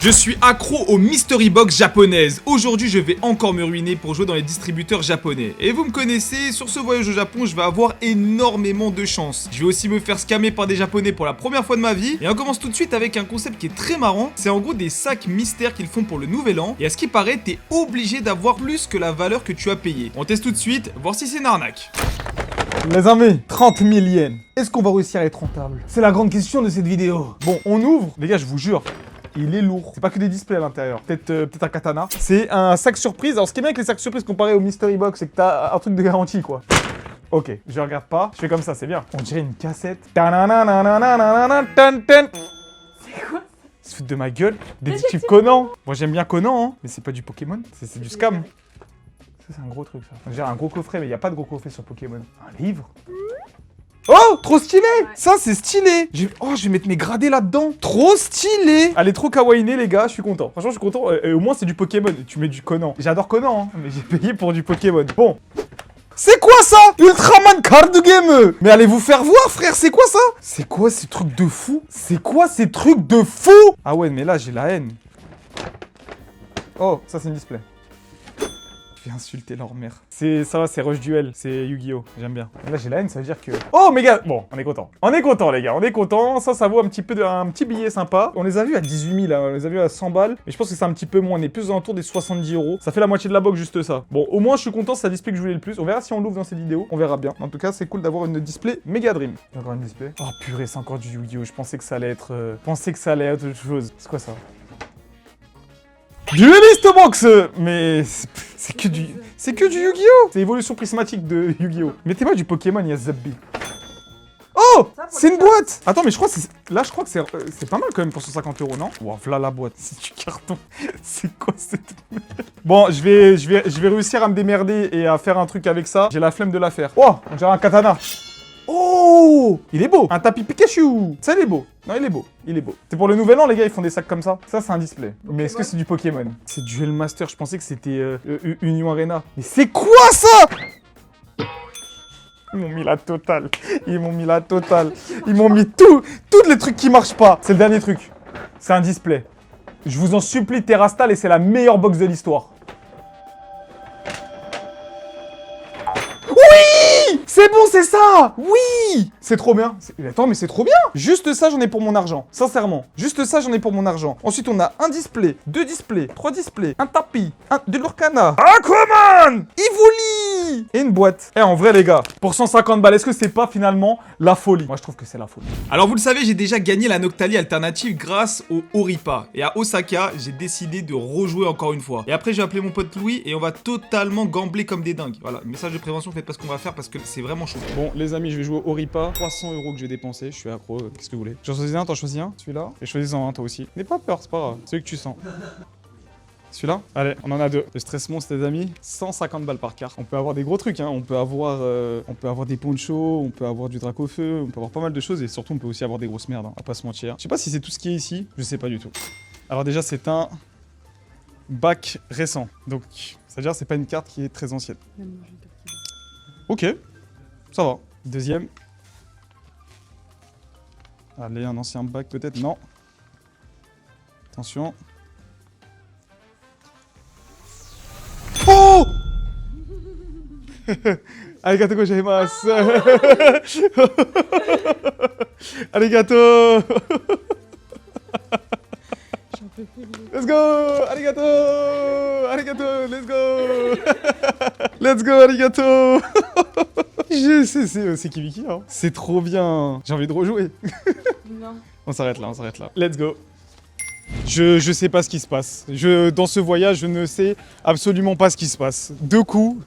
Je suis accro aux mystery box japonaises. Aujourd'hui, je vais encore me ruiner pour jouer dans les distributeurs japonais. Et vous me connaissez, sur ce voyage au Japon, je vais avoir énormément de chance. Je vais aussi me faire scammer par des japonais pour la première fois de ma vie. Et on commence tout de suite avec un concept qui est très marrant. C'est en gros des sacs mystères qu'ils font pour le nouvel an. Et à ce qui paraît, t'es obligé d'avoir plus que la valeur que tu as payée. On teste tout de suite, voir si c'est une arnaque. Les amis, 30 000 yens. Est-ce qu'on va réussir à être rentable? C'est la grande question de cette vidéo. Bon, on ouvre. Les gars, je vous jure, il est lourd. C'est pas que des displays à l'intérieur. Peut-être un katana. C'est un sac surprise. Alors, ce qui est bien avec les sacs surprises comparé au mystery box, c'est que t'as un truc de garantie, quoi. Ok, je regarde pas. Je fais comme ça, c'est bien. On dirait une cassette. C'est quoi? Se foutent de ma gueule. Détective Conan. Moi, j'aime bien Conan, hein. Mais c'est pas du Pokémon. C'est du scam. Ça, c'est un gros truc, ça. On dirait un gros coffret, mais il n'y a pas de gros coffret sur Pokémon. Un livre? Oh, trop stylé! Ça, c'est stylé! Oh, je vais mettre mes gradés là-dedans. Trop stylé! Elle est trop kawaiiné, les gars, je suis content. Franchement, je suis content. Et au moins, c'est du Pokémon. Tu mets du Conan. J'adore Conan, hein, mais j'ai payé pour du Pokémon. Bon. C'est quoi ça? Ultraman Card Game! Mais allez vous faire voir, frère, c'est quoi ça? C'est quoi ces trucs de fou? C'est quoi ces trucs de fou? Ah ouais, mais là, j'ai la haine. Oh, ça, c'est une display. Je vais insulter leur mère. Ça va, c'est Rush Duel, c'est Yu-Gi-Oh! J'aime bien. Et là, j'ai la haine, ça veut dire que... Oh, méga... Bon, on est content. On est content, les gars, on est content. Ça vaut un petit billet sympa. On les a vus à 18 000, hein. On les a vus à 100 balles. Mais je pense que c'est un petit peu moins. On est plus aux alentours des 70 €. Ça fait la moitié de la box, juste ça. Bon, au moins, je suis content, c'est la display que je voulais le plus. On verra si on l'ouvre dans cette vidéo. On verra bien. En tout cas, c'est cool d'avoir une display Mega Dream. Encore une display. Oh, purée, c'est encore du Yu-Gi-Oh! Je pensais que ça allait être... autre chose. C'est quoi ça? Duelist Box! Mais c'est que du Yu-Gi-Oh! C'est l'évolution prismatique de Yu-Gi-Oh! Mettez-moi du Pokémon, il y a Zabbi. Oh! C'est une boîte! Attends, mais je crois que c'est pas mal quand même pour 150 €, non? Wow, voilà la boîte, c'est du carton. C'est quoi cette merde? Bon, je vais réussir à me démerder et à faire un truc avec ça. J'ai la flemme de la faire. Oh! On dirait un katana. Oh! Il est beau! Un tapis Pikachu! Ça, il est beau. Non, il est beau. Il est beau. C'est pour le nouvel an, les gars, ils font des sacs comme ça. Ça, c'est un display. Mais est-ce que c'est du Pokémon? C'est Duel Master. Je pensais que c'était Union Arena. Mais c'est quoi ça? Ils m'ont mis la totale. Ils m'ont mis la totale. Ils m'ont mis tous les trucs qui marchent pas. C'est le dernier truc. C'est un display. Je vous en supplie, Terrastal, et c'est la meilleure box de l'histoire. C'est bon, c'est ça! Oui! C'est trop bien. Attends, mais c'est trop bien! Juste ça, j'en ai pour mon argent. Sincèrement. Juste ça, j'en ai pour mon argent. Ensuite, on a un display, 2 displays, 3 displays, un tapis, de l'Orcana, Aquaman! Evoli! Et une boîte. En vrai, les gars, pour 150 balles, est-ce que c'est pas finalement la folie? Moi, je trouve que c'est la folie. Alors vous le savez, j'ai déjà gagné la Noctali alternative grâce au Oripa. Et à Osaka, j'ai décidé de rejouer encore une fois. Et après, j'ai appelé mon pote Louis et on va totalement gambler comme des dingues. Voilà, message de prévention, faites pas ce qu'on va faire parce que c'est vraiment chaud. Bon, les amis, je vais jouer au Oripa. 300 € que je vais dépenser. Je suis accro. Qu'est-ce que vous voulez? J'en choisis un, t'en choisis un? Celui-là? Et choisis-en un, toi aussi. N'aie pas peur, c'est pas grave. Celui que tu sens. Celui-là? Allez, on en a 2. Le stress monstre, les amis, 150 balles par carte. On peut avoir des gros trucs, hein. On peut avoir des ponchos, on peut avoir du drac au feu, on peut avoir pas mal de choses et surtout on peut aussi avoir des grosses merdes, hein. On va pas se mentir. Je sais pas si c'est tout ce qui est ici, je sais pas du tout. Alors déjà, c'est un bac récent. Donc, c'est-à-dire c'est pas une carte qui est très ancienne. Ok, ça va. Deuxième. Allez, un ancien bac peut-être? Non. Attention. Oh! Arigato gozaimasu. Arigato. Let's go. Arigato. Arigato. Let's go. Let's go, arigato. C'est Kibiki, hein. C'est trop bien. J'ai envie de rejouer. Non. On s'arrête là. Let's go. Je sais pas ce qui se passe. Dans ce voyage, je ne sais absolument pas ce qui se passe. 2 coups,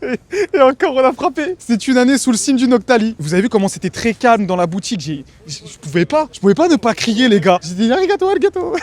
et encore on a frappé. C'est une année sous le signe du Noctali. Vous avez vu comment c'était très calme dans la boutique. Je pouvais pas ne pas crier, les gars. J'ai dit arigato, arigato.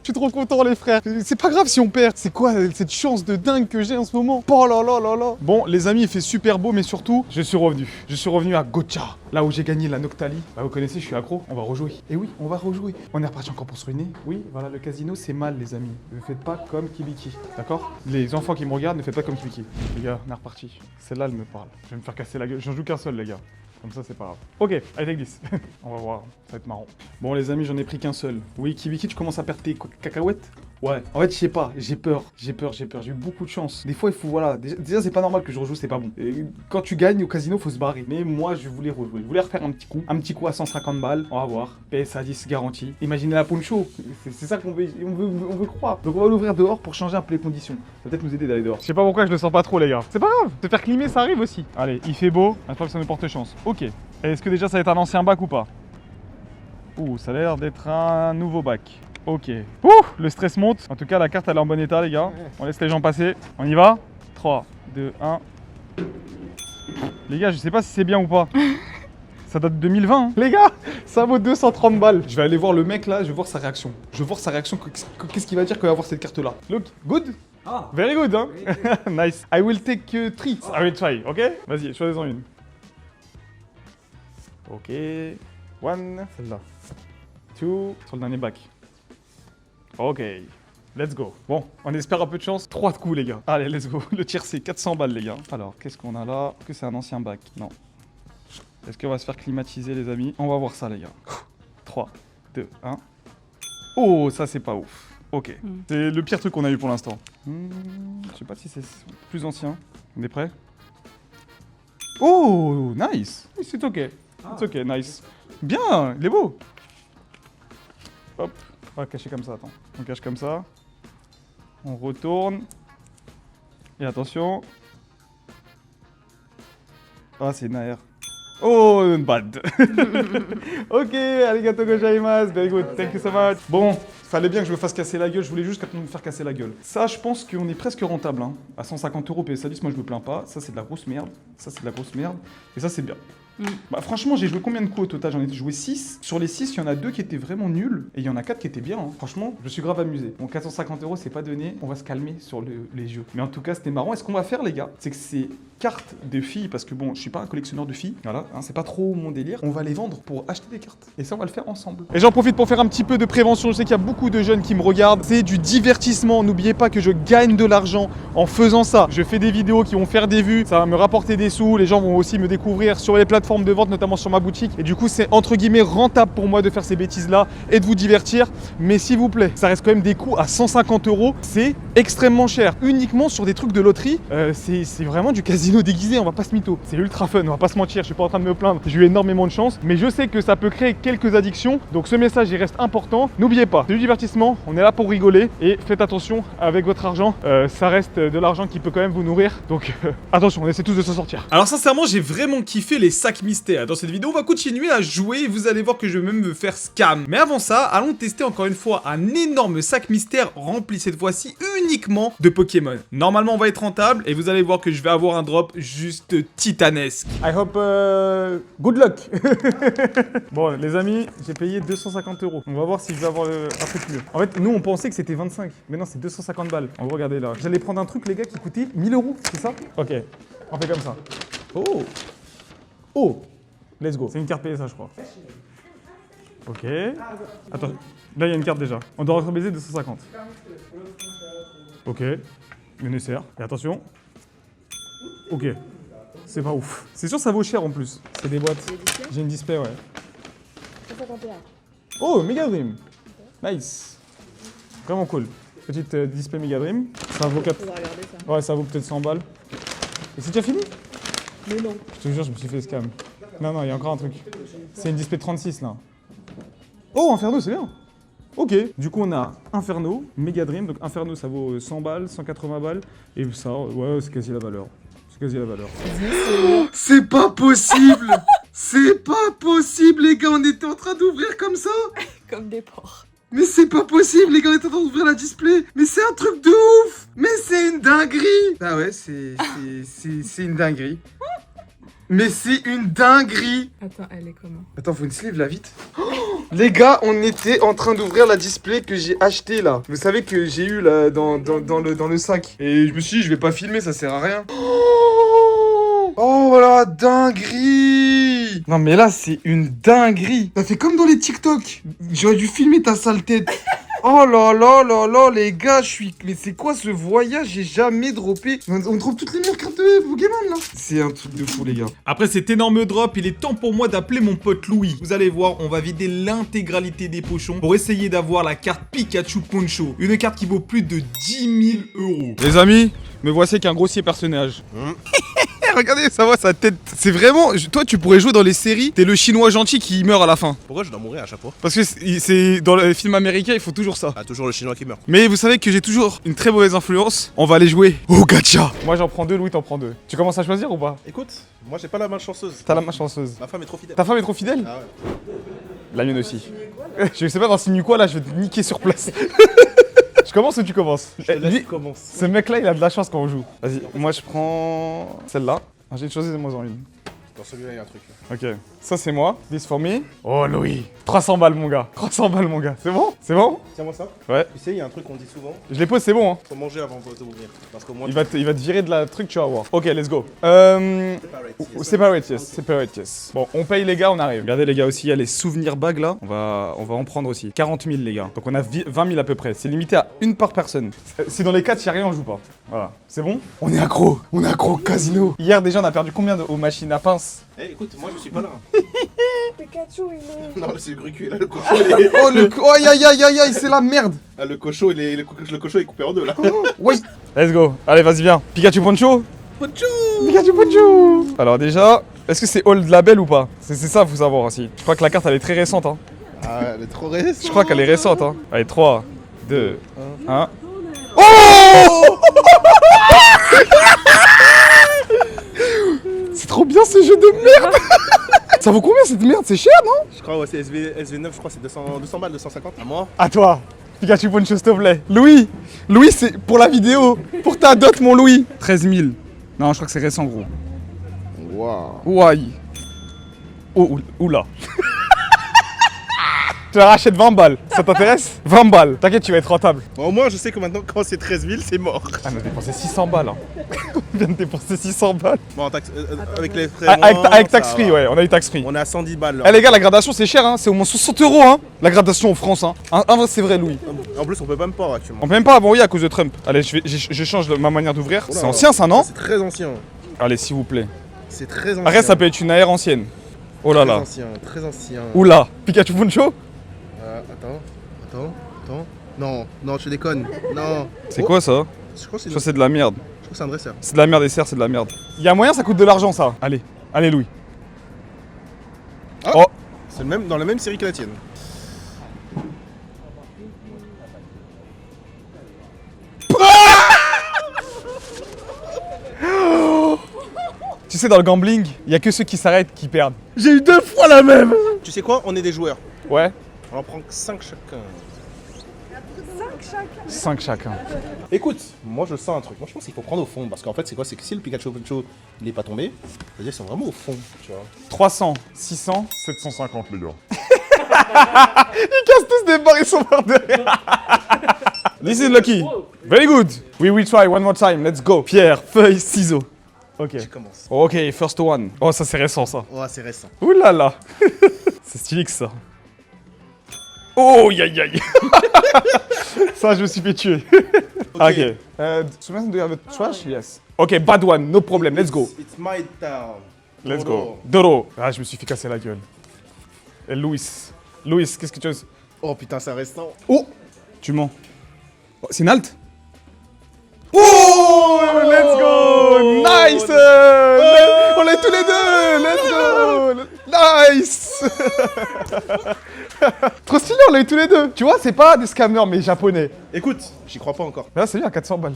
Je suis trop content, les frères. C'est pas grave si on perd. C'est quoi cette chance de dingue que j'ai en ce moment? Oh là là là là. Bon, les amis, il fait super beau, mais surtout, je suis revenu. Je suis revenu à Gocha, là où j'ai gagné la Noctali. Bah, vous connaissez, je suis accro. On va rejouer. Et oui, on va rejouer. On est reparti encore pour se ruiner. Oui, voilà, le casino, c'est mal, les amis. Ne faites pas comme Kibiki. D'accord? Les enfants qui me regardent, ne faites pas comme Kibiki. Les gars, on est reparti. Celle-là, elle me parle. Je vais me faire casser la gueule. J'en joue qu'un seul, les gars. Comme ça, c'est pas grave. Ok, allez, take this. On va voir, ça va être marrant. Bon, les amis, j'en ai pris qu'un seul. Oui, Kibiki, tu commences à perdre tes cacahuètes? Ouais. En fait, je sais pas, j'ai peur. J'ai eu beaucoup de chance. Des fois, il faut, voilà. Déjà, c'est pas normal que je rejoue, c'est pas bon. Et quand tu gagnes au casino, faut se barrer. Mais moi, je voulais rejouer. Je voulais refaire un petit coup. Un petit coup à 150 balles. On va voir. PSA 10 garantie. Imaginez la poncho. C'est ça qu'on veut, on veut croire. Donc, on va l'ouvrir dehors pour changer un peu les conditions. Ça va peut-être nous aider d'aller dehors. Je sais pas pourquoi je le sens pas trop, les gars. C'est pas grave. Se faire climer, ça arrive aussi. Allez, il fait beau. Je crois que ça nous porte chance. Ok. Est-ce que déjà, ça va être un ancien bac ou pas? Ouh, ça a l'air d'être un nouveau bac. Ok. Ouh, le stress monte. En tout cas, la carte, elle est en bon état, les gars. On laisse les gens passer. On y va? 3, 2, 1. Les gars, je sais pas si c'est bien ou pas. Ça date de 2020. Hein. Les gars, ça vaut 230 balles. Je vais aller voir le mec là, je vais voir sa réaction. Je vais voir sa réaction. Qu'est-ce qu'il va dire quand il va voir cette carte là? Look, good? Ah. Very good, hein? Nice. I will take 3. I will try, ok? Vas-y, choisis-en une. Ok. 1, celle-là. 2, sur le dernier bac. Ok, let's go. Bon, on espère un peu de chance. 3 de coups, les gars. Allez, let's go. Le tir, c'est 400 balles, les gars. Alors, qu'est-ce qu'on a là? Est-ce que c'est un ancien bac? Non. Est-ce qu'on va se faire climatiser, les amis? On va voir ça, les gars. 3, 2, 1. Oh, ça, c'est pas ouf. Ok. C'est le pire truc qu'on a eu pour l'instant. Je sais pas si c'est plus ancien. On est prêt? Oh, nice. C'est ok. C'est ok, nice. Bien, il est beau. Hop. On va cacher comme ça, attends. On cache comme ça. On retourne. Et attention. Ah, c'est Nair. Oh, bad. Ok, arigato gozaimasu. Very good, thank you so much. Bon, fallait bien que je me fasse casser la gueule. Je voulais juste me faire casser la gueule. Ça, je pense qu'on est presque rentable. Hein. À 150 € PSA 10, moi je me plains pas. Ça, c'est de la grosse merde. Ça, c'est de la grosse merde. Et ça, c'est bien. Bah franchement, j'ai joué combien de coups au total? J'en ai joué 6. Sur les 6, il y en a 2 qui étaient vraiment nuls. Et il y en a 4 qui étaient bien. Hein. Franchement, je me suis grave amusé. Bon, 450 €, c'est pas donné. On va se calmer sur les jeux. Mais en tout cas, c'était marrant. Et ce qu'on va faire, les gars, c'est que ces cartes de filles, parce que bon, je suis pas un collectionneur de filles. Voilà, hein, c'est pas trop mon délire. On va les vendre pour acheter des cartes. Et ça, on va le faire ensemble. Et j'en profite pour faire un petit peu de prévention. Je sais qu'il y a beaucoup de jeunes qui me regardent. C'est du divertissement. N'oubliez pas que je gagne de l'argent en faisant ça. Je fais des vidéos qui vont faire des vues. Ça va me rapporter des sous. Les gens vont aussi me découvrir sur les plateformes de vente, notamment sur ma boutique. Et du coup, c'est entre guillemets rentable pour moi de faire ces bêtises-là et de vous divertir. Mais s'il vous plaît, ça reste quand même des coûts à 150 €. C'est extrêmement cher. Uniquement sur des trucs de loterie, c'est vraiment du casino déguisé. On va pas se mytho. C'est ultra fun. On va pas se mentir. Je suis pas en train de me plaindre. J'ai eu énormément de chance. Mais je sais que ça peut créer quelques addictions. Donc ce message, il reste important. N'oubliez pas, c'est du divertissement. On est là pour rigoler. Et faites attention avec votre argent. Ça reste de l'argent qui peut quand même vous nourrir. Donc attention, on essaie tous de s'en sortir. Alors sincèrement, j'ai vraiment kiffé les sacs mystères. Dans cette vidéo, on va continuer à jouer et vous allez voir que je vais même me faire scam. Mais avant ça, allons tester encore une fois un énorme sac mystère rempli cette fois-ci uniquement de Pokémon. Normalement, on va être rentable et vous allez voir que je vais avoir un drop juste titanesque. I hope good luck. Bon, les amis, j'ai payé 250 €. On va voir si je vais avoir un truc mieux. En fait, nous, on pensait que c'était 25. Mais non, c'est 250 balles. On va regarder là. J'allais prendre un truc, les gars, qui coûtait 1000 €. C'est ça? Ok. On fait comme ça. Oh. Oh. Let's go. C'est une carte PSA, je crois. Ok. Attends. Là, il y a une carte déjà. On doit baiser 250. Ok. Le nécessaire. Et attention. Ok. C'est pas ouf. C'est sûr, ça vaut cher en plus. C'est des boîtes. J'ai une display, ouais. 151. Oh, Mega Dream. Nice. Vraiment cool. Petite display Mega Dream. Ça vaut 4. On va regarder ça. Ouais, ça vaut peut-être 100 balles. Et c'est déjà fini? Mais non. Je te jure, je me suis fait scam. Non, non, il y a encore un truc. C'est une display 36 là. Oh, Inferno, c'est bien. Ok. Du coup, on a Inferno, Mega Dream. Donc Inferno, ça vaut 100 balles, 180 balles. Et ça, ouais, c'est quasi la valeur. C'est quasi la valeur. C'est pas possible. C'est pas possible, les gars. On était en train d'ouvrir comme ça. Comme des porcs. Mais c'est pas possible, les gars, on est en train d'ouvrir la display. Mais c'est un truc de ouf. Mais c'est une dinguerie. Ah ouais, c'est une dinguerie. Mais c'est une dinguerie. Attends, elle est comment? Attends, faut une sleeve là, vite. Oh, les gars, on était en train d'ouvrir la display que j'ai acheté là. Vous savez que j'ai eu là dans le sac. Et je me suis dit, je vais pas filmer, ça sert à rien. Oh la dinguerie. Non mais là, c'est une dinguerie. Ça fait comme dans les TikTok. J'aurais dû filmer ta sale tête. Oh là là là là, les gars, je suis... Mais c'est quoi ce voyage? J'ai jamais droppé... On trouve toutes les meilleures cartes de Pokémon, là. C'est un truc de fou, les gars. Après cet énorme drop, il est temps pour moi d'appeler mon pote Louis. Vous allez voir, on va vider l'intégralité des pochons pour essayer d'avoir la carte Pikachu Poncho. Une carte qui vaut plus de 10 000 euros. Les amis, me voici avec un grossier personnage. Regardez, ça va, sa tête. C'est vraiment... Toi, tu pourrais jouer dans les séries. T'es le chinois gentil qui meurt à la fin. Pourquoi je dois mourir à chaque fois? Parce que c'est dans les films américains, il faut toujours ça. Ah, toujours le chinois qui meurt. Mais vous savez que j'ai toujours une très mauvaise influence. On va aller jouer au gacha. Moi, j'en prends deux, Louis, t'en prends deux. Tu commences à choisir ou pas? Écoute, moi j'ai pas la main chanceuse. T'as la main chanceuse. Ma femme est trop fidèle. Ta femme est trop fidèle? Ah ouais. La mienne aussi. Je sais pas dans signe quoi là, je vais te niquer sur place. Je commence ou tu commences? Je te laisse Lui, commencer. ce mec là, il a de la chance quand on joue. Vas-y, moi je prends celle-là. Ah, j'ai choisi de moi en une. Dans celui-là, il y a un truc. Ok, ça c'est moi. This for me. Oh Louis, 300 balles mon gars. 300 balles mon gars. C'est bon? C'est bon? Tiens-moi ça. Ouais. Tu sais, il y a un truc qu'on dit souvent. Je les pose, c'est bon hein. Faut manger avant de ouvrir. Parce qu'au moins. Il va te virer de la truc, tu vas voir. Ok, let's go. Separate, yes. Separate, yes. Bon, on paye les gars, on arrive. Regardez les gars aussi, il y a les souvenirs bagues là. On va en prendre aussi. 40 000 les gars. Donc on a 20 000 à peu près. C'est limité à une par personne. Si dans les 4, il n'y a rien, on joue pas. Voilà. C'est bon? On est accro. On est accro au casino. Hier déjà, on a perdu combien aux machines à pince? Eh, écoute, moi je suis pas là. Pikachu, il est. Non, c'est le grucu là, le cochon. Il est... Oh le... Oh aïe aïe aïe aïe aïe, c'est la merde. Ah, le cochon, le cochon est coupé en deux là. Oui. Let's go. Allez, vas-y, viens. Pikachu Poncho. Poncho. Pikachu Poncho. Alors déjà, est-ce que c'est Old Label ou pas? C'est ça, faut savoir aussi. Je crois que la carte, elle est très récente. Hein. Ah, elle est trop récente. Je crois qu'elle est récente. Hein. Allez, 3, 2, 1. Oh c'est trop bien ce jeu de merde. Ça vaut combien cette merde? C'est cher, non? Je crois, ouais, c'est SV9, je crois, c'est 200 balles, 250. À moi. À toi. Pikachu Poncho, s'il te plaît. Louis, c'est pour la vidéo. Pour ta dot, mon Louis. 13 000. Non, je crois que c'est récent, gros. Waouh. Ouaille. Oh, oula. Tu la rachètes 20 balles. Ça t'intéresse? 20 balles. T'inquiète, tu vas être rentable. Bon, au moins, je sais que maintenant, quand c'est 13 000, c'est mort. Ah, on a dépensé 600 balles. Hein. On vient de dépenser 600 balles. Bon, avec les frais. Avec tax free, ouais, on a eu tax free. On est à 110 balles. Là. Eh les gars, la gradation c'est cher, hein. C'est au moins 60 euros, hein. La gradation en France, hein. C'est vrai, Louis. En plus, on peut même pas actuellement. On peut même pas avoir, oui, à cause de Trump. Allez, je change ma manière d'ouvrir. Oula. C'est ancien, ça, non? C'est très ancien. Allez, s'il vous plaît. C'est très ancien. Arrête, ça peut être une AR ancienne. Oh là là. Très ancien, très ancien. Oula. Pikachu Poncho? Attends. Non, je déconne. Non. C'est quoi ça? Je crois que Ça, c'est de la merde. c'est un dresseur. C'est de la merde, et serre, c'est de la merde. Il y a moyen, ça coûte de l'argent, ça. Allez, Louis. Ah. Oh. C'est dans la même série que la tienne. Tu sais, dans le gambling, il y a que ceux qui s'arrêtent qui perdent. J'ai eu 2 fois la même. Tu sais quoi? On est des joueurs. Ouais. On en prend 5 chacun. 5 chacun. Écoute, moi je sens un truc. Moi je pense qu'il faut prendre au fond. Parce qu'en fait, c'est quoi? C'est que si le Pikachu Poncho il est pas tombé, c'est-à-dire qu'ils sont vraiment au fond. Tu vois. 300, 600, 750 les gars. Ils cassent tous des barres, ils sont morts de rire. This is lucky. Very good. We will try one more time. Let's go. Pierre, feuille, ciseaux. Ok. Je commence. Ok, first one. Oh, ça c'est récent ça. Oh, c'est récent. Ouh là là. C'est stylé que ça. Oh, aïe aïe. Ça, je me suis fait tuer. Ok. Someone do you have a trash? Yes. Ok, bad one, no problem. Let's go. It's my town. Let's go. Doro. Ah, je me suis fait casser la gueule. Et Louis, qu'est-ce que tu veux? Oh putain, c'est récent. Oh! Tu mens. Oh, c'est une halte? Oh! Let's go! Nice! On est tous les deux! Let's go! Nice! Trop stylé, on l'a eu tous les deux! Tu vois, c'est pas des scammers, mais japonais. Écoute, j'y crois pas encore. Là, c'est bien, 400 balles.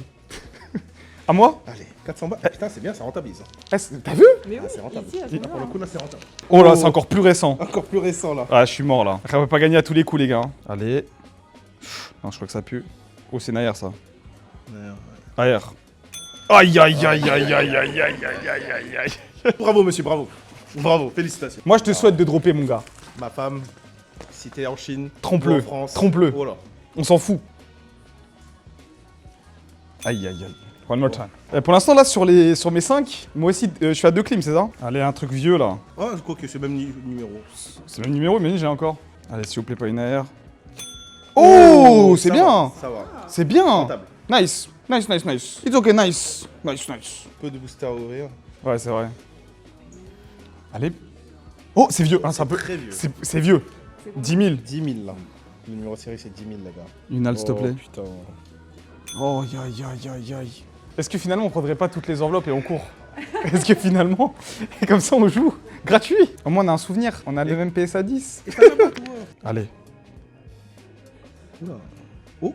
À moi? Allez, 400 balles. Ah, putain, c'est bien, ça rentabilise. Eh, t'as vu? Mais oui, c'est rentable. ici, à ce Ah, pour le coup, là, c'est rentable. Oh là, c'est encore plus récent. Encore plus récent, là. Ah, je suis mort là. Après, on va pas gagner à tous les coups, les gars. Hein. Allez. Non, je crois que ça pue. Oh, c'est une AR ça. AR. Aïe, aïe, aïe, aïe, aïe, aïe, aïe, aïe, aïe, aïe. Bravo, monsieur, bravo. Bravo, félicitations. Moi, je te souhaite de dropper, mon gars. Ma femme, si t'es en Chine, Trompe-le. ou en France. Trompe-le. Oh là. On s'en fout. Aïe, aïe, aïe. One more time. Pour l'instant, là, sur mes 5, moi aussi, je suis à 2 clims, c'est ça? Allez, un truc vieux, là. Oh, je crois que c'est le même numéro. C'est le même numéro, mais j'ai encore. Allez, s'il vous plaît, pas une AR. Oh, c'est ça bien. va, ça va. C'est bien. Rentable. Nice. Nice, nice, nice. It's okay, nice. Nice, nice. Peu de booster à ouvrir. Ouais, c'est vrai. Allez. Oh, c'est vieux. Hein, c'est un peu... Très vieux. C'est vieux. 10 000. 10 000 là. Le numéro série c'est 10 000 les gars. Une halte, s'il te plaît. Putain. Oh, aïe, aïe, aïe, aïe. Est-ce que finalement on prendrait pas toutes les enveloppes et on court? Est-ce que finalement, comme ça on joue gratuit? Au moins on a un souvenir, on a le même PS à 10. Allez. Oula. Oh,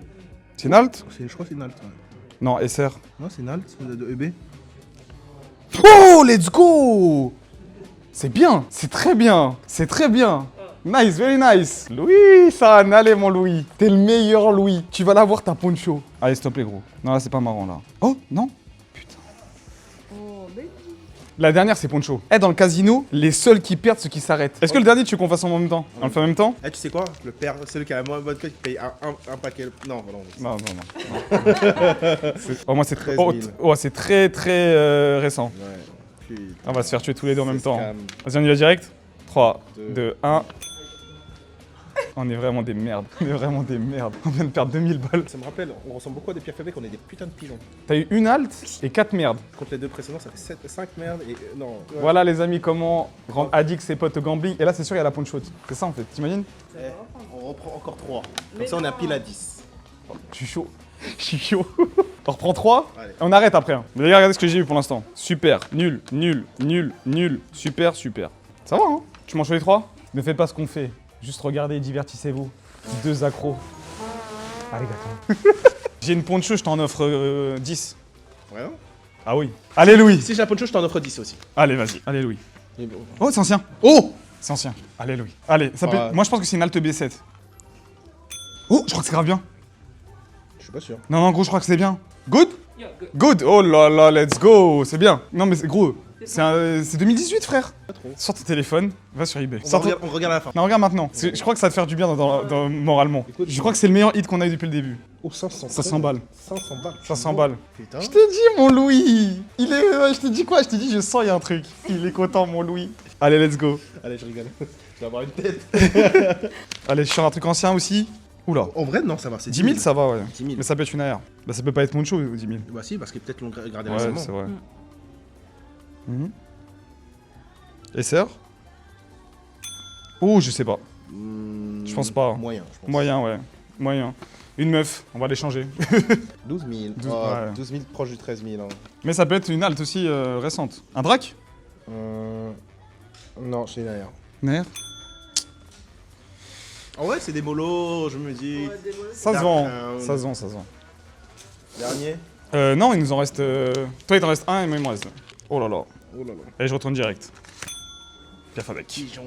C'est une halte? je crois que c'est une alt. Ouais. Non, SR. Non, c'est une alt de EB. Oh, let's go! C'est bien, c'est très bien, c'est très bien. Nice, very nice. Louis, ça, allez mon Louis. T'es le meilleur Louis. Tu vas l'avoir ta poncho. Allez, s'il te plaît, gros. Non, là, c'est pas marrant, là. Oh, non. Putain. Oh, baby. La dernière, c'est poncho. Eh, dans le casino, les seuls qui perdent, ceux qui s'arrêtent. Est-ce que le dernier, tu veux qu'on fasse en même temps? On le fait en même temps? Eh, tu sais quoi? Le père, celui qui a la moins bonne cote qui paye un paquet. Non, non. Non, non, non. Oh, moi, c'est 13 très... 000. Oh, c'est très, très récent. Ouais. Putain. On va se faire tuer tous les deux en même C'est temps. scam. Vas-y, on y va direct. 3, Deux. 2, 1. On est vraiment des merdes. On est vraiment des merdes. On vient de perdre 2000 balles. Ça me rappelle, on ressemble beaucoup à des pierres faibles, on est des putains de pigeons. T'as eu une halte et 4 merdes. Contre les deux précédents, ça fait 5 merdes et. Non. Ouais. Voilà les amis, comment rendre addict ses potes au gambling. Et là, c'est sûr, il y a la poncho. C'est ça en fait, t'imagines? Eh, on reprend encore 3. Comme ça, on est à pile à 10. Je suis chaud. Je suis chaud. On reprend 3 Allez. et on arrête après. Hein. Mais regardez ce que j'ai eu pour l'instant. Super, nul, nul, nul, nul, super, super. Ça va, hein? Tu manges sur les 3? Ne faites pas ce qu'on fait. Juste regardez et divertissez-vous. 2 accros. Allez, gâteau. J'ai une poncho, je t'en offre 10. Vraiment? Ah oui. Allez, Louis. Si j'ai la poncho, je t'en offre 10 aussi. Allez, vas-y. Allez, Louis. Et bon. Oh, c'est ancien. Oh, c'est ancien. Allez, Louis. Allez, ça peut... Ah. Moi, je pense que c'est une Alt B7. Oh, je crois que c'est grave bien. Je suis pas sûr. Non, non, gros, je crois que c'est bien. Good? Good. Oh là là, let's go. C'est bien. Non, mais c'est gros. C'est 2018, frère. Pas trop. Sors ton téléphone, va sur eBay. On regarde à la fin. Non, regarde maintenant. Je crois que ça va te faire du bien moralement. Écoute, Je crois que c'est le meilleur hit qu'on a eu depuis le début. Oh, 500. 500 balles. 500 balles. 500 balles. Putain. Je te dis, mon Louis. Il est. Je te dis quoi? Je te dis, je sens, il y a un truc. Il est content, mon Louis. Allez, let's go. Allez, je rigole. Je vais avoir une tête. Allez, je sors un truc ancien aussi. Oula. En vrai, non, ça va. C'est 10 000, ça va, ouais. 10 000. Mais ça peut être une AR. Bah, ça peut pas être mon show, 10 000. Bah, si, parce que peut-être l'ont gardé Ouais, récemment. c'est vrai. SR? Oh, je sais pas. Je pense pas. Moyen, je pense. Moyen, ouais. Moyen. Une meuf, on va l'échanger. 12 000. 12, Oh, ouais. 12 000 proche du 13 000. Hein. Mais ça peut être une halte aussi récente. Un drac? Non, c'est une AR. Nerf? En vrai, c'est des molos, je me dis. Ouais, des molles. Ça se Dark vend. Crown. Ça se vend, ça se vend. Dernier. Non, il nous en reste. Toi, il t'en reste un et moi, il m'en reste. Oh là là. Oh là là. Allez, je retourne direct. Gaffe avec. Pigeon.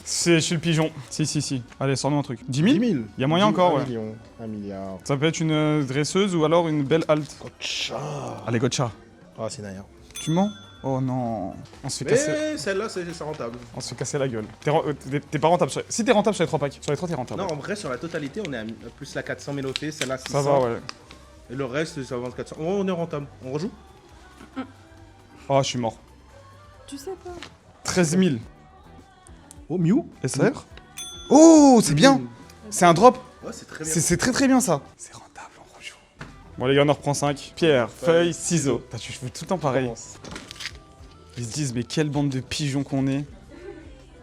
Je suis le pigeon. Si. Allez, sors-nous un truc. 10 000? 10 000. Y a moyen encore, 1 ouais. million, 1 milliard. Ça peut être une dresseuse ou alors une belle halte. Gotcha. Allez, gotcha. Ah, c'est une AR. Tu mens? Oh non. On se fait casser. Mais celle-là, c'est rentable. On se fait casser la gueule. T'es pas rentable. Si t'es rentable sur les 3 packs. Sur les 3, t'es rentable. Non, en vrai, sur la totalité, on est à plus la 400 000 OT, celle-là 600. Ça va, ouais. Et le reste, ça va 400. Oh, on est rentable. On rejoue? Oh, je suis mort. Tu sais pas. 13 000. Oh, Mew? SR? Oh, c'est bien. C'est un drop. Ouais, c'est très bien. C'est très bien ça. C'est rentable, on rejoue. Bon, les gars, on en reprend 5. Pierre, feuille, ciseaux. Putain, tu fais tout le temps pareil. Commence. Ils se disent, mais quelle bande de pigeons qu'on est.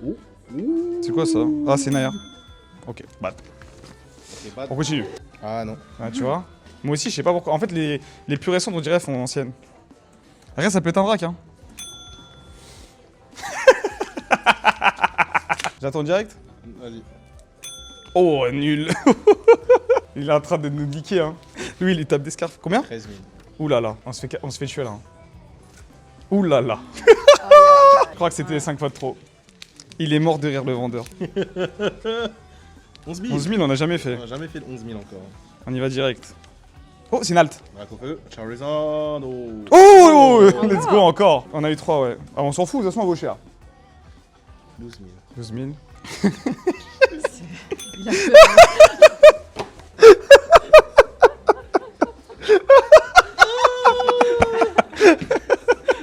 Oh. Ouh. C'est quoi ça? Ah, c'est Naya. Ok, bah, Ok, bad. on continue. Ah non. Ah, tu vois? Moi aussi, je sais pas pourquoi. En fait, les plus récentes, on dirait, font anciennes. Regarde, ça peut être un drac, hein. J'attends direct? Vas-y. Oh, nul. Il est en train de nous niquer, hein. Lui, il tape des scarfs. Combien? 13 000. Ouh là là, on se fait tuer là. Hein. Ouh là là. Je crois que c'était 5 fois de trop. Il est mort de rire le vendeur. 11 000. 11 000, on n'a jamais fait. On a jamais fait le 11 000 encore. On y va direct. Oh, c'est une halte. Drac au feu. Charizard. Oh. Oh, let's go encore. On a eu 3, ouais. Ah, on s'en fout, de toute façon, on vaut cher. 12 000. 12 000. Il a peur.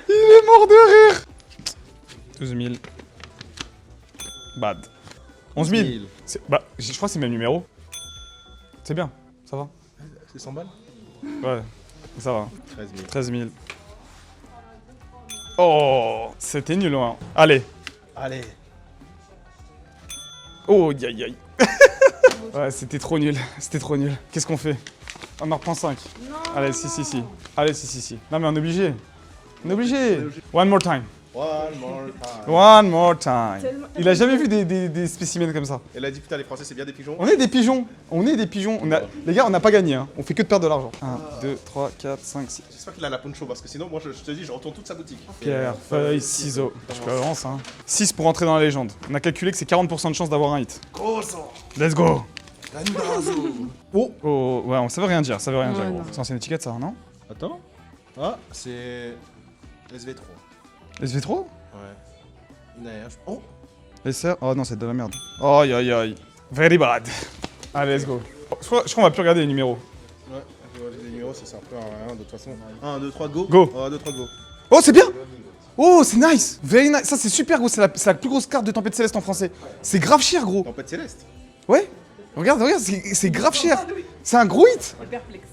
Il est mort de rire. 12 000. Bad. 11 000. Bah, je crois que c'est le même numéro. C'est bien, ça va. C'est 100 balles. Ouais, ça va. 13 000. 13 000. Oh, c'était nul, hein. Allez. Allez. Oh, aïe aïe. Ouais, c'était trop nul. C'était trop nul. Qu'est-ce qu'on fait? On en reprend 5. Non. Allez, si. Allez, si. Non, mais on est obligé. On est obligé. One more time. One more time. One more time. Tellement- Il a jamais vu des spécimens comme ça. Elle a dit putain, les Français, c'est bien des pigeons. On est des pigeons. On est des pigeons. Les gars, on n'a pas gagné. Hein. On fait que de perdre de l'argent. 1, 2, 3, 4, 5, 6. J'espère qu'il a la poncho parce que sinon, moi, je te dis, je retourne toute sa boutique. Pierre, feuille, ciseaux. Je peux avancer. Hein. 6 pour entrer dans la légende. On a calculé que c'est 40% de chance d'avoir un hit. Let's go. Oh. Oh, ouais, ça veut rien dire. Ça veut rien Ouais, dire. non. C'est ancienne étiquette, ça, non? Attends. Ah, c'est SV3. SV3? Ouais. Une AR. Oh. SR? Oh non, c'est de la merde. Aïe aïe aïe. Very bad. Allez, let's go. Je crois qu'on va plus regarder les numéros. Ouais, les numéros, ça sert plus à rien de toute façon. 1, 2, 3, go. Go. 1, 2, 3, go. Oh, c'est bien! Oh, c'est nice! Very nice! Ça, c'est super gros. C'est la plus grosse carte de Tempête Céleste en français. C'est grave cher, gros. Tempête céleste. Ouais? Regarde, c'est grave cher. C'est un gros hit. Perplexe.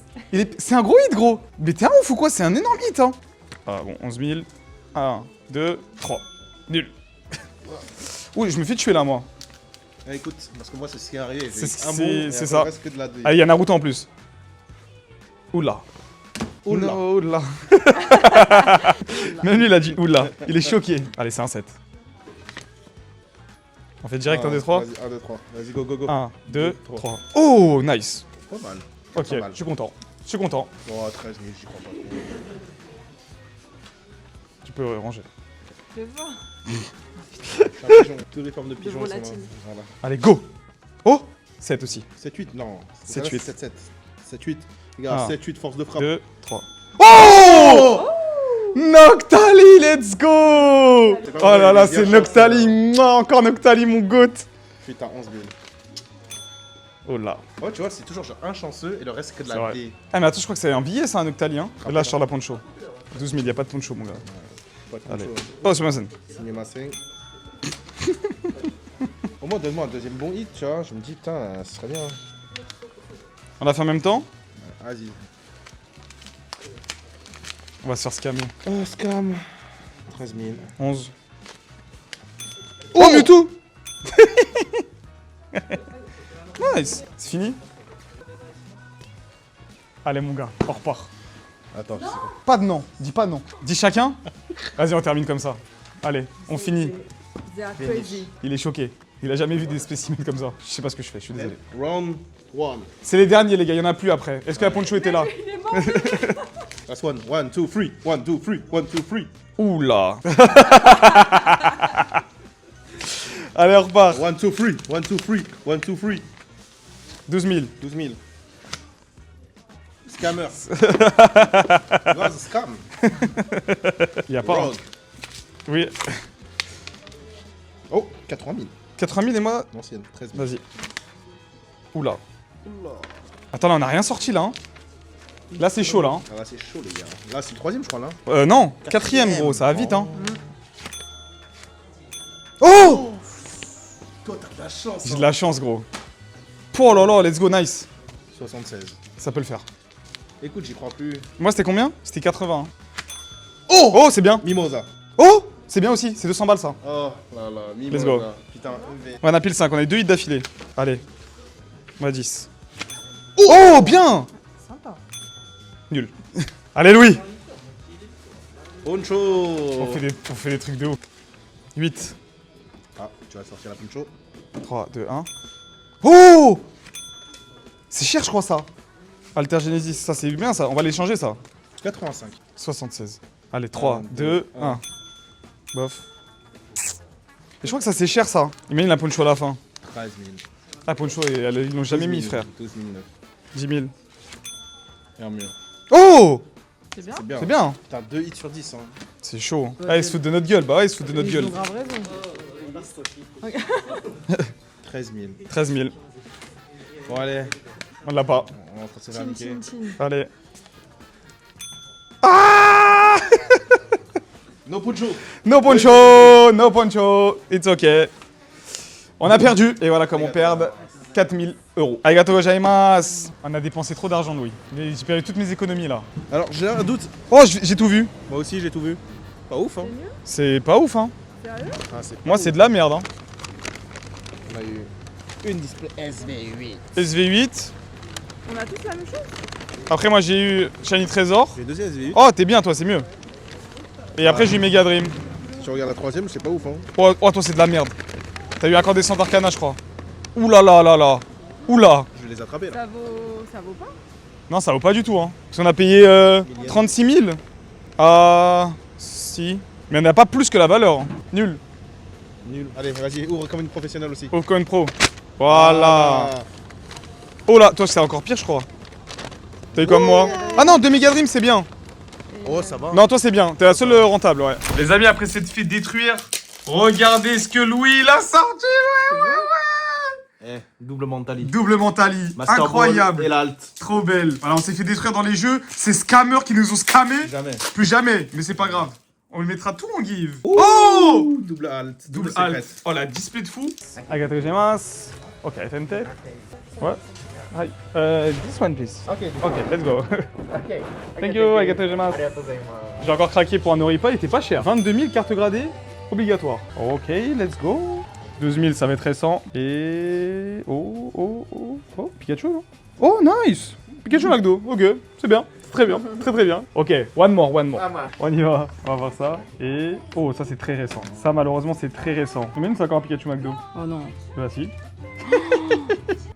C'est un gros hit, gros. Mais t'es un ouf ou quoi? C'est un énorme hit, hein. Ah bon, 11 000. 1, 2, 3. Nul. Oui, je me fais tuer là, moi. Ah, écoute, parce que moi, c'est ce qui est arrivé. J'ai C'est- un bon, c'est- et c'est après, ça. il reste que de la D. Allez, il y a Naruto en plus. Oula. Oula. Oula. Même lui, il a dit oula. Il est choqué. Allez, c'est un 7. On fait direct 1, 2, 3. Vas-y, 1, 2, 3. Vas-y, go, go, go. 1, 2, Trois. 3. Oh, nice. Pas mal. Ok, Pas mal. je suis content. Je suis content. Oh, 13 000, j'y crois pas. Tu peux ranger. Fais voir. Je suis un pigeon. Toutes les formes de pigeons sont là. volatile. Voilà. Allez, go. Oh, 7 aussi. 7-8, non. 7-8. 7-7. 7-8. Regarde, Ah. 7-8, force de frappe. 2, 3. Oh, Noctali, let's go. Oh là là, c'est Noctali. Mouah, encore Noctali, mon goat. Putain, 11 000. Oh là. Oh, tu vois, c'est toujours genre un chanceux et le reste, c'est que de C'est la vrai. D. Ah, mais attends, je crois que c'est un billet, ça, un Noctali. Hein. Là, je sors la poncho. 12 000, y a pas de poncho, mon gars. Pas de Allez. poncho. Oh, c'est ma scène. Signé ma 5. Au moins, donne-moi un deuxième bon hit, tu vois. Je me dis, putain, ce serait bien. On l'a fait en même temps. Vas-y. On va se faire scammer. Oh, scam. 13 000. 11. Oh, Mewtwo. Nice. C'est fini. Allez, mon gars, on repart. Attends, je sais pas. Pas de non. Dis pas non. Dis chacun. Vas-y, on termine comme ça. Allez, on finit. They are crazy. Il est choqué. Il a jamais vu des spécimens comme ça. Je sais pas ce que je fais, je suis désolé. Round 1. C'est les derniers, les gars, il y en a plus après. Est-ce que la poncho était là? Il est mort. Last one. 1, 2, 3. 1, 2, 3. 1, 2, 3. Oula. Allez, on repart. 1, 2, 3. 1, 2, 3. 1, 2, 3. 12 000. 12 000. Scammer. Grâce à scam. Il y a pas. Rogue. Oui. Oh, 80 000. 80 000 et moi. L'ancienne, 13 000. Vas-y. Oula. Oula. Attends, là, on a rien sorti là. Hein. Là, c'est chaud là. Hein. Ah là, c'est chaud, les gars. Là, c'est le troisième, je crois, là. Non, quatrième, gros, ça va vite. Hein. Oh! Toi, t'as de la chance. J'ai de la chance, gros. Oh là là, let's go, nice. 76. Ça peut le faire. Écoute, j'y crois plus. Moi, c'était combien? C'était 80. Hein. Oh! Oh, c'est bien. Mimosa. Oh! C'est bien aussi, c'est 200 balles ça. Oh là là, Mimosa. Let's go. Putain, EV. On a pile 5, on a eu 2 hits d'affilée. Allez. On a 10. Oh, bien! Sympa. Nul. Allez, Louis! Poncho. On fait des trucs de ouf. 8, Ah, tu vas sortir la poncho. 3, 2, 1. Oh! C'est cher, je crois, ça. Alter Genesis, ça c'est bien ça. On va l'échanger, ça. 85. 76. Allez, 3, 2, 1. 1. Bof. Et je crois que ça c'est cher, ça. Imagine la poncho à la fin. 13 000. La poncho, ils l'ont jamais mis, frère. 12 000. 10 000. Et un mieux. Oh! C'est bien. C'est bien. C'est bien. Putain, 2 hits sur 10. Hein. C'est chaud. Hein. Ouais, Ah, ils se foutent de notre gueule. Bah ouais, ils se foutent de notre Ils gueule. ont grave raison. 13 000. 13 000. Bon, allez. On l'a pas. On est en train de se faire Chin, niquer. chin, chin. Allez. Ah! No poncho. No poncho! No poncho! It's okay. On a perdu. Et voilà, comme on perd. 4000 €. Arigato gozaimasu. On a dépensé trop d'argent, Louis. J'ai perdu toutes mes économies là. Alors, j'ai un doute. Oh, j'ai tout vu. Moi aussi, j'ai tout vu. Pas ouf, hein. C'est pas ouf, hein. Sérieux? Ah, c'est Moi, c'est de la merde, hein. On a eu une display SV8. SV8. On a tous la même chose? Après, moi, j'ai eu Shiny Trésor. J'ai deuxième SV8. Oh, t'es bien, toi, c'est mieux. Et après, j'ai eu Mega Dream. Si tu regardes la troisième, c'est pas ouf, hein. Oh, toi, c'est de la merde. T'as eu Incandescent Arcana, je crois. Ouh là là là là. Ouh là. Je vais les attraper, là. Ça vaut pas? Non, ça vaut pas du tout, hein. Parce qu'on a payé 36 000. Ah, si. Mais on n'a pas plus que la valeur. Hein. Nul. Nul. Allez, vas-y, ouvre comme une professionnelle aussi. Popcorn Pro. Voilà. Ah. Oh là, toi, c'est encore pire, je crois. T'as eu comme moi. Ah non, 2 Mega Dream, c'est bien. Oh, ça va. Non, toi, c'est bien. T'es la seule rentable, ouais. Les amis, après s'être fait détruire, regardez ce que Louis il a sorti. Eh, double mentalité. Double mentali. Master Incroyable. Ball et l'alt. Trop belle. Alors, on s'est fait détruire dans les jeux. C'est scammers qui nous ont scammés. Jamais. Plus jamais, mais c'est pas grave. On le mettra tout en give. Oh, Double alt. double secret. alt. Oh la display de fou. Arigato gozaimasu. Ok, FNT. Ouais. Hi. This one please. Ok. Ok, let's go. Thank you, arigato gozaimasu. J'ai encore craqué pour un Oripa, il était pas cher. 22 000 cartes gradées, obligatoire. Ok, let's go. 12 000, ça va être récent. Et... Oh, Pikachu, non? Oh, nice. Pikachu McDo, ok, c'est bien. Très bien, très bien. Ok, one more. On y va, on va voir ça. Et... Oh, ça c'est très récent. Ça malheureusement c'est très récent. Combien c'est encore un Pikachu McDo? Oh non. Voici.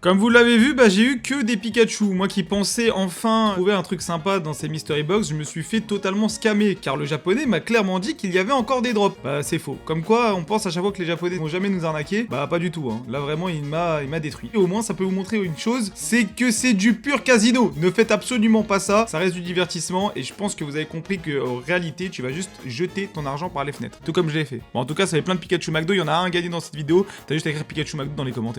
Comme vous l'avez vu, bah j'ai eu que des Pikachu. Moi qui pensais enfin trouver un truc sympa dans ces Mystery Box, je me suis fait totalement scammer, car le japonais m'a clairement dit qu'il y avait encore des drops. Bah c'est faux. Comme quoi, on pense à chaque fois que les japonais vont jamais nous arnaquer. Bah pas du tout, hein. Là vraiment, il m'a détruit. Et au moins, ça peut vous montrer une chose, c'est que c'est du pur casino. Ne faites absolument pas ça, ça reste du divertissement, et je pense que vous avez compris que en réalité, tu vas juste jeter ton argent par les fenêtres. Tout comme je l'ai fait. Bon, en tout cas, ça fait plein de Pikachu McDo, il y en a un gagné dans cette vidéo, t'as juste à écrire Pikachu McDo dans les commentaires.